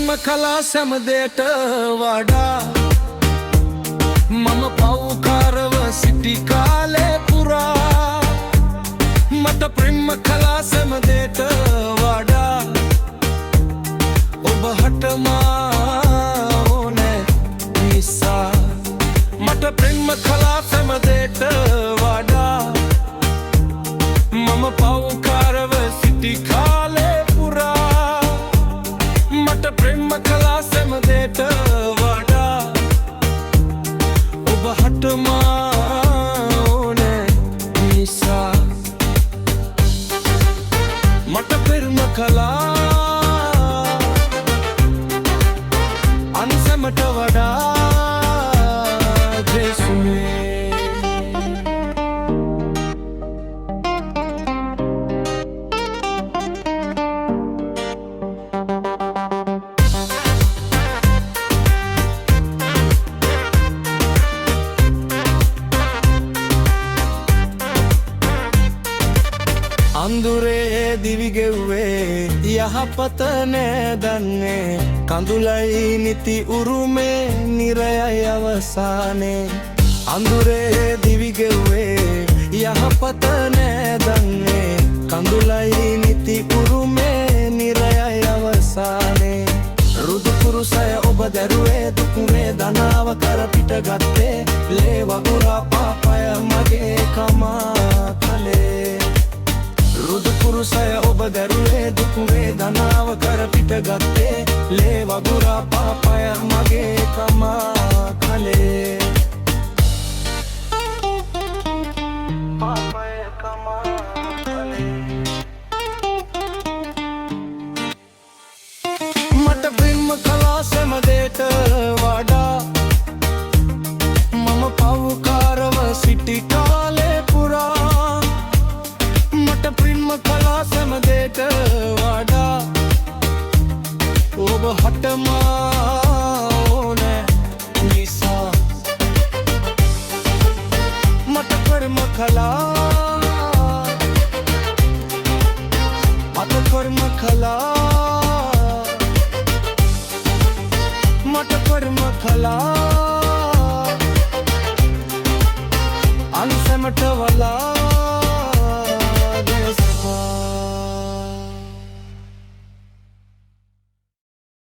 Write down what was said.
ප්‍රේම කලා සැමදේට වඩා මම පව්කාරව සිටි කාලේ පුරා මට ප්‍රේම කලා සැමදේට වඩා ඔබ හටමා ඕනේ නිසා මට ප්‍රේම කලා සැමදේට වඩා මම පව්කාරව සිටි කාලේ පුරා මට ප්‍රේම කලා සැමදේට වඩා ඔබ හටමා ඕනේ නිසා මට ප්‍රේම කලා අන්සමට වඩා ජේසුනේ අඳුරේ දිවි ගෙව්වේ යහපත නෑ දන්නේ කඳුලයි නිති උරුමේ නිරයයි අවසානේ අඳුරේ දිවි ගෙව්වේ යහපත නෑ දන්නේ කඳුලයි නිති උරුමේ නිරයයි අවසානේ රුදු කුරුසය ඔබ දැරුවේ දුක් වේදනාව කර පිට ගත්තේ ලේ වගුරා පාපය මගේ කමා කලේ රුදු කුරුසය ඔබ දැරුවේ දුක් වේදනාව කර පිට ගත්තේ ලේ වගුරා පාපය මගේ කමා කලේ පාපය කමා කලේ මට ප්‍රේම කලා සැමදේට වඩා මම පව්කාරව සිටි කාලේ පුරා මට ප්‍රේම කලා සැමදේට වඩා ඔබ හටමා ඕනේ නිසා මට ප්‍රේම කලා මට ප්‍රේම කලා මට ප්‍රේම කලා